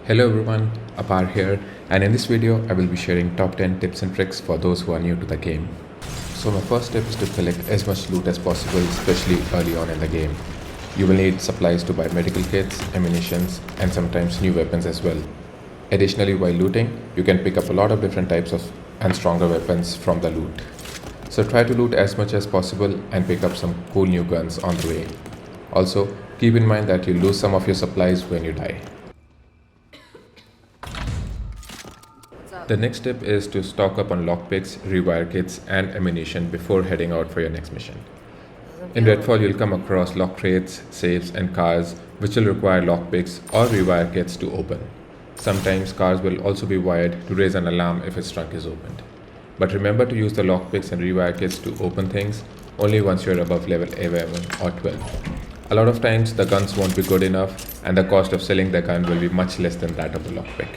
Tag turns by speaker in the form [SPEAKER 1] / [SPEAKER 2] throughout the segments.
[SPEAKER 1] Hello everyone, Apar here, and in this video I will be sharing top 10 tips and tricks for those who are new to the game. So my first tip is to collect as much loot as possible, especially early on in the game. You will need supplies to buy medical kits, ammunitions, and sometimes new weapons as well. Additionally, while looting, you can pick up a lot of different types of and stronger weapons from the loot. So try to loot as much as possible and pick up some cool new guns on the way. Also, keep in mind that you lose some of your supplies when you die. The next tip is to stock up on lockpicks, rewire kits, and ammunition before heading out for your next mission. In Redfall, you'll come across lock crates, safes, and cars which will require lockpicks or rewire kits to open. Sometimes cars will also be wired to raise an alarm if its trunk is opened. But remember to use the lockpicks and rewire kits to open things only once you're above level 11 or 12. A lot of times the guns won't be good enough and the cost of selling the gun will be much less than that of a lockpick.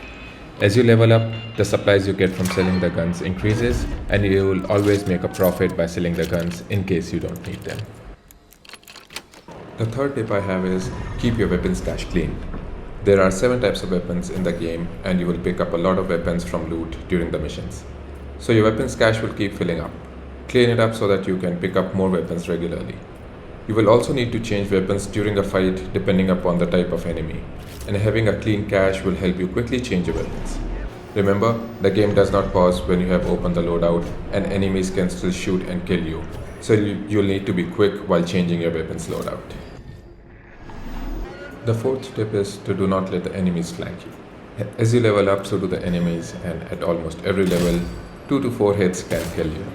[SPEAKER 1] As you level up, the supplies you get from selling the guns increases and you will always make a profit by selling the guns in case you don't need them. The third tip I have is keep your weapons stash clean. There are 7 types of weapons in the game and you will pick up a lot of weapons from loot during the missions. So your weapons cache will keep filling up. Clean it up so that you can pick up more weapons regularly. You will also need to change weapons during a fight depending upon the type of enemy, and having a clean cache will help you quickly change your weapons. Remember, the game does not pause when you have opened the loadout and enemies can still shoot and kill you, so you'll need to be quick while changing your weapons loadout. The fourth tip is to do not let the enemies flank you. As you level up, so do the enemies, and at almost every level, 2 to 4 hits can kill you.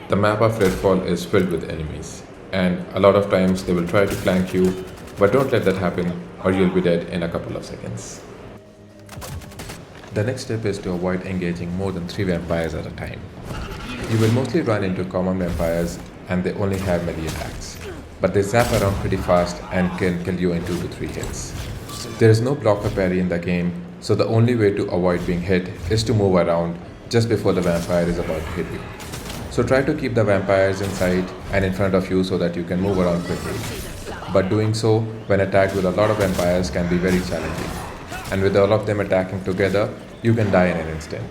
[SPEAKER 1] The map of Redfall is filled with enemies, and a lot of times they will try to flank you, but don't let that happen or you'll be dead in a couple of seconds. The next tip is to avoid engaging more than 3 vampires at a time. You will mostly run into common vampires and they only have melee attacks, but they zap around pretty fast and can kill you in 2 to 3 hits. There is no blocker parry in the game, so the only way to avoid being hit is to move around just before the vampire is about to hit you. So try to keep the vampires in sight and in front of you so that you can move around quickly. But doing so when attacked with a lot of vampires can be very challenging. And with all of them attacking together, you can die in an instant.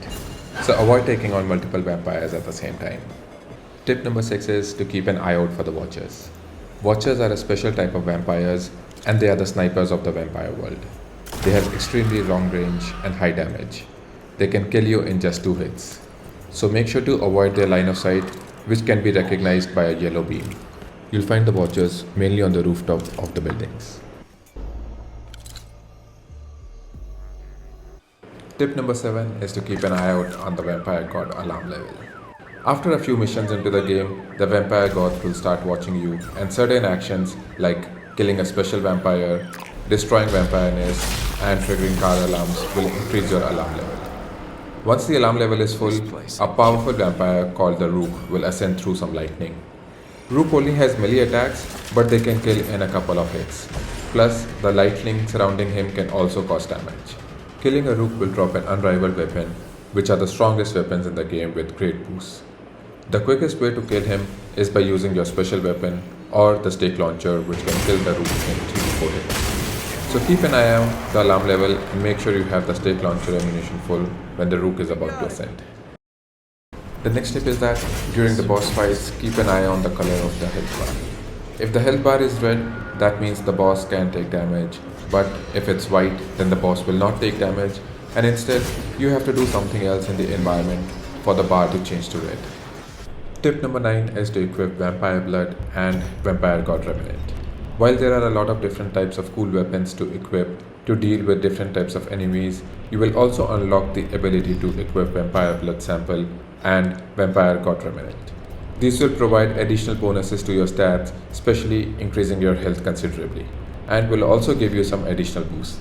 [SPEAKER 1] So avoid taking on multiple vampires at the same time. Tip number 6 is to keep an eye out for the Watchers. Watchers are a special type of vampires and they are the snipers of the vampire world. They have extremely long range and high damage. They can kill you in just 2 hits. So make sure to avoid their line of sight, which can be recognized by a yellow beam. You'll find the Watchers mainly on the rooftop of the buildings. Tip number 7 is to keep an eye out on the vampire god alarm level. After a few missions into the game, the vampire god will start watching you, and certain actions like killing a special vampire, destroying vampire nests, and triggering car alarms will increase your alarm level. Once the alarm level is full, a powerful vampire called the Rook will ascend through some lightning. Rook only has melee attacks, but they can kill in a couple of hits. Plus, the lightning surrounding him can also cause damage. Killing a Rook will drop an unrivaled weapon, which are the strongest weapons in the game with great boosts. The quickest way to kill him is by using your special weapon or the stake launcher, which can kill the Rook in 3 to 4 hits. So keep an eye on the alarm level and make sure you have the stake launcher ammunition full when the Rook is about to ascend. The next tip is that during the boss fights, keep an eye on the color of the health bar. If the health bar is red, that means the boss can take damage, but if it's white, then the boss will not take damage, and instead, you have to do something else in the environment for the bar to change to red. Tip number 9 is to equip Vampire Blood and Vampire God Remnant. While there are a lot of different types of cool weapons to equip to deal with different types of enemies, you will also unlock the ability to equip Vampire Blood Sample and Vampire God Remnant. These will provide additional bonuses to your stats, especially increasing your health considerably, and will also give you some additional boosts.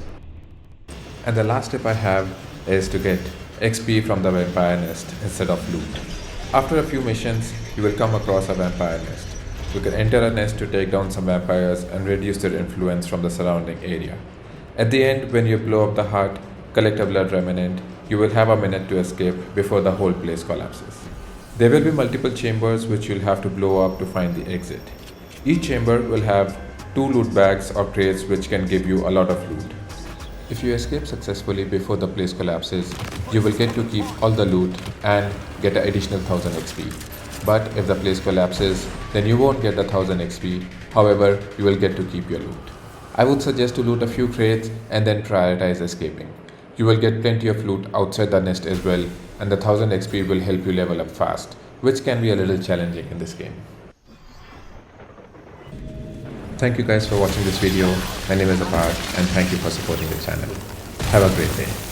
[SPEAKER 1] And the last tip I have is to get XP from the vampire nest instead of loot. After a few missions, you will come across a vampire nest. You can enter a nest to take down some vampires and reduce their influence from the surrounding area. At the end, when you blow up the heart, collect a blood remnant, you will have a minute to escape before the whole place collapses. There will be multiple chambers which you'll have to blow up to find the exit. Each chamber will have 2 loot bags or crates which can give you a lot of loot. If you escape successfully before the place collapses, you will get to keep all the loot and get an additional 1000 XP. But if the place collapses, then you won't get the 1000 XP, however, you will get to keep your loot. I would suggest to loot a few crates and then prioritize escaping. You will get plenty of loot outside the nest as well, and the 1000 XP will help you level up fast, which can be a little challenging in this game. Thank you guys for watching this video. My name is Apar and thank you for supporting the channel. Have a great day.